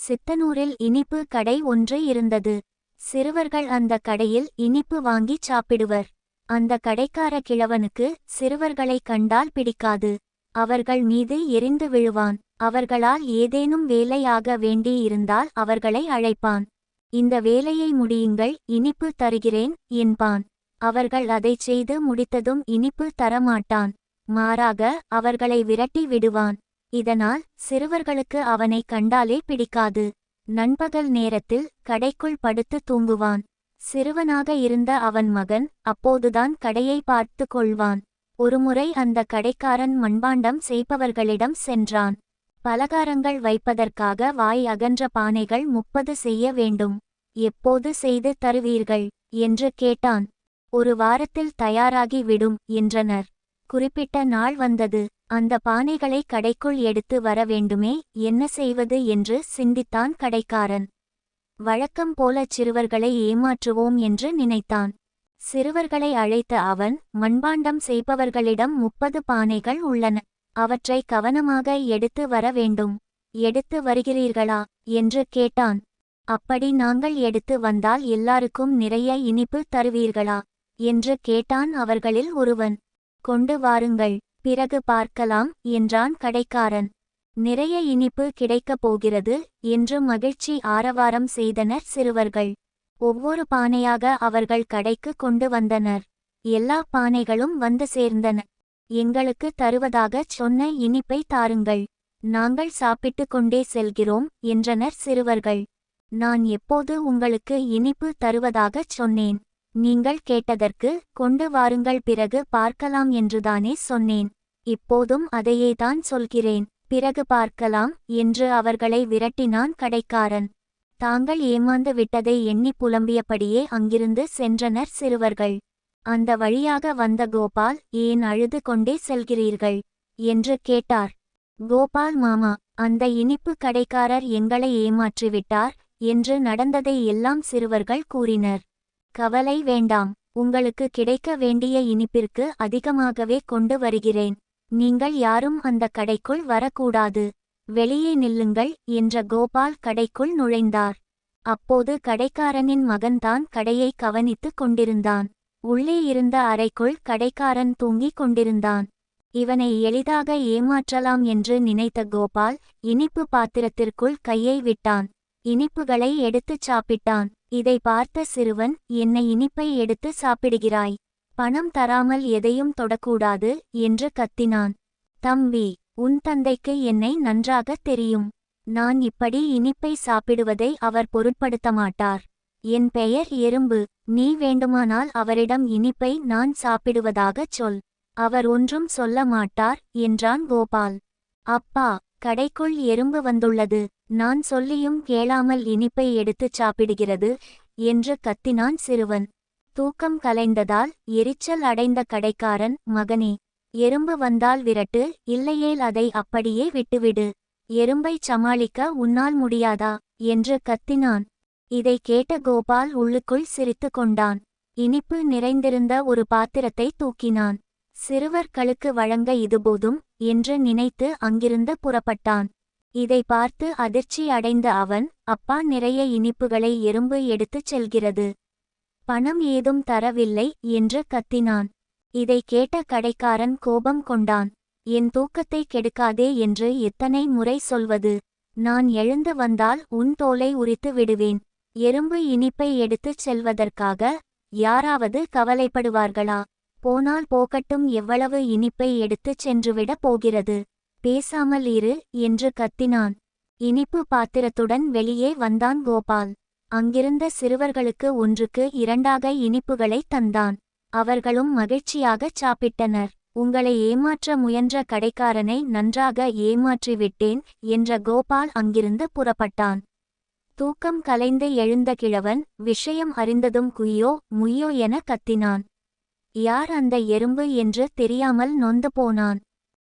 சித்தனூரில் இனிப்பு கடை ஒன்று இருந்தது. சிறுவர்கள் அந்த கடையில் இனிப்பு வாங்கிச் சாப்பிடுவர். அந்த கடைக்கார கிழவனுக்கு சிறுவர்களை கண்டால் பிடிக்காது. அவர்கள் மீது எரிந்து விழுவான். அவர்களால் ஏதேனும் வேலையாக வேண்டியிருந்தால் அவர்களை அழைப்பான். இந்த வேலையை முடியுங்கள், இனிப்பு தருகிறேன் என்பான். அவர்கள் அதைச் செய்து முடித்ததும் இனிப்பு தரமாட்டான். மாறாக அவர்களை விரட்டி விடுவான். இதனால் சிறுவர்களுக்கு அவனை கண்டாலே பிடிக்காது. நண்பகல் நேரத்தில் கடைக்குள் படுத்து தூங்குவான். சிறுவனாக இருந்த அவன் மகன் அப்போதுதான் கடையை பார்த்து கொள்வான். ஒருமுறை அந்த கடைக்காரன் மண்பாண்டம் செய்பவர்களிடம் சென்றான். பலகாரங்கள் வைப்பதற்காக வாய் அகன்ற பானைகள் 30 செய்ய வேண்டும். எப்போது செய்து தருவீர்கள் என்று கேட்டான். ஒரு வாரத்தில் தயாராகி விடும் என்றனர். குறிப்பிட்ட நாள் வந்தது. அந்த பானைகளை கடைக்குள் எடுத்து வர வேண்டுமே, என்ன செய்வது என்று சிந்தித்தான் கடைக்காரன். வழக்கம் போல சிறுவர்களை ஏமாற்றுவோம் என்று நினைத்தான். சிறுவர்களை அழைத்த அவன், மண்பாண்டம் செய்பவர்களிடம் 30 பானைகள் உள்ளன. அவற்றை கவனமாக எடுத்து வர வேண்டும். எடுத்து வருகிறீர்களா என்று கேட்டான். அப்படி நாங்கள் எடுத்து வந்தால் எல்லாருக்கும் நிறைய இனிப்பு தருவீர்களா என்று கேட்டான் அவர்களில் ஒருவன். கொண்டு வாருங்கள், பிறகு பார்க்கலாம் என்றான் கடைக்காரன். நிறைய இனிப்பு கிடைக்கப் போகிறது என்று மகிழ்ச்சி ஆரவாரம் செய்தனர் சிறுவர்கள். ஒவ்வொரு பானையாக அவர்கள் கடைக்கு கொண்டு வந்தனர். எல்லா பானைகளும் வந்து சேர்ந்தன. எங்களுக்கு தருவதாகச் சொன்ன இனிப்பை தாருங்கள், நாங்கள் சாப்பிட்டு கொண்டே செல்கிறோம் என்றனர் சிறுவர்கள். நான் எப்போது உங்களுக்கு இனிப்பு தருவதாகச் சொன்னேன்? நீங்கள் கேட்டதற்கு கொண்டு வாருங்கள் பிறகு பார்க்கலாம் என்றுதானே சொன்னேன். இப்போதும் அதையேதான் சொல்கிறேன், பிறகு பார்க்கலாம் என்று அவர்களை விரட்டினான் கடைக்காரன். தாங்கள் ஏமாந்து விட்டதை எண்ணி புலம்பியபடியே அங்கிருந்து சென்றனர் சிறுவர்கள். அந்த வழியாக வந்த கோபால், ஏன் அழுது கொண்டே செல்கிறீர்கள் என்று கேட்டார். கோபால் மாமா, அந்த இனிப்பு கடைக்காரர் எங்களை ஏமாற்றிவிட்டார் என்று நடந்ததை எல்லாம் சிறுவர்கள் கூறினர். கவலை வேண்டாம், உங்களுக்கு கிடைக்க வேண்டிய இனிப்பிற்கு அதிகமாகவே கொண்டு வருகிறேன். நீங்கள் யாரும் அந்த கடைக்குள் வரக்கூடாது, வெளியே நில்லுங்கள் என்ற கோபால் கடைக்குள் நுழைந்தார். அப்போது கடைக்காரனின் மகன்தான் கடையை கவனித்துக் கொண்டிருந்தான். உள்ளே இருந்த அறைக்குள் கடைக்காரன் தூங்கிக் கொண்டிருந்தான். இவனை எளிதாக ஏமாற்றலாம் என்று நினைத்த கோபால் இனிப்பு பாத்திரத்திற்குள் கையை விட்டான். இனிப்புகளை எடுத்துச் சாப்பிட்டான். இதை பார்த்த சிறுவன், என்னை இனிப்பை எடுத்து சாப்பிடுகிறாய், பணம் தராமல் எதையும் தொடக்கூடாது என்று கத்தினான். தம்பி, உன் தந்தைக்கு என்னை நன்றாக தெரியும். நான் இப்படி இனிப்பை சாப்பிடுவதை அவர் பொருட்படுத்த மாட்டார். என் பெயர் எறும்பு. நீ வேண்டுமானால் அவரிடம் இனிப்பை நான் சாப்பிடுவதாகச் சொல், அவர் ஒன்றும் சொல்ல மாட்டார் என்றான் கோபால். அப்பா, கடைக்குள் எறும்பு வந்துள்ளது, நான் சொல்லியும் கேளாமல் இனிப்பை எடுத்துச் சாப்பிடுகிறது என்று கத்தினான் சிறுவன். தூக்கம் கலைந்ததால் எரிச்சல் அடைந்த கடைக்காரன், மகனே, எறும்பு வந்தால் விரட்டு, இல்லையேல் அதை அப்படியே விட்டுவிடு. எறும்பைச் சமாளிக்க உன்னால் முடியாதா என்று கத்தினான். இதை கேட்ட கோபால் உள்ளுக்குள் சிரித்து கொண்டான். இனிப்பு நிறைந்திருந்த ஒரு பாத்திரத்தை தூக்கினான். சிறுவர்களுக்கு வழங்க இதுபோதும் என்று நினைத்து அங்கிருந்து புறப்பட்டான். இதை பார்த்து அதிர்ச்சி அடைந்த அவன், அப்பா, நிறைய இனிப்புகளை எறும்பு எடுத்துச் செல்கிறது, பணம் ஏதும் தரவில்லை என்று கத்தினான். இதை கேட்ட கடைக்காரன் கோபம் கொண்டான். என் தூக்கத்தை கெடுக்காதே என்று எத்தனை முறை சொல்வது? நான் எழுந்து வந்தால் உன் தோலை உரித்து விடுவேன். எறும்பு இனிப்பை எடுத்துச் செல்வதற்காக யாராவது கவலைப்படுவார்களா? போனால் போகட்டும், எவ்வளவு இனிப்பை எடுத்துச் சென்றுவிடப் போகிறது? பேசாமல் இரு என்று கத்தினான். இனிப்பு பாத்திரத்துடன் வெளியே வந்தான் கோபால். அங்கிருந்த சிறுவர்களுக்கு ஒன்றுக்கு 2 இனிப்புகளை தந்தான். அவர்களும் மகிழ்ச்சியாகச் சாப்பிட்டனர். உங்களை ஏமாற்ற முயன்ற கடைக்காரனை நன்றாக ஏமாற்றிவிட்டேன் என்ற கோபால் அங்கிருந்து புறப்பட்டான். தூக்கம் கலைந்து எழுந்த கிழவன் விஷயம் அறிந்ததும் குய்யோ முய்யோ என கத்தினான். யார் அந்த எறும்பு என்று தெரியாமல் நொந்து போனான்.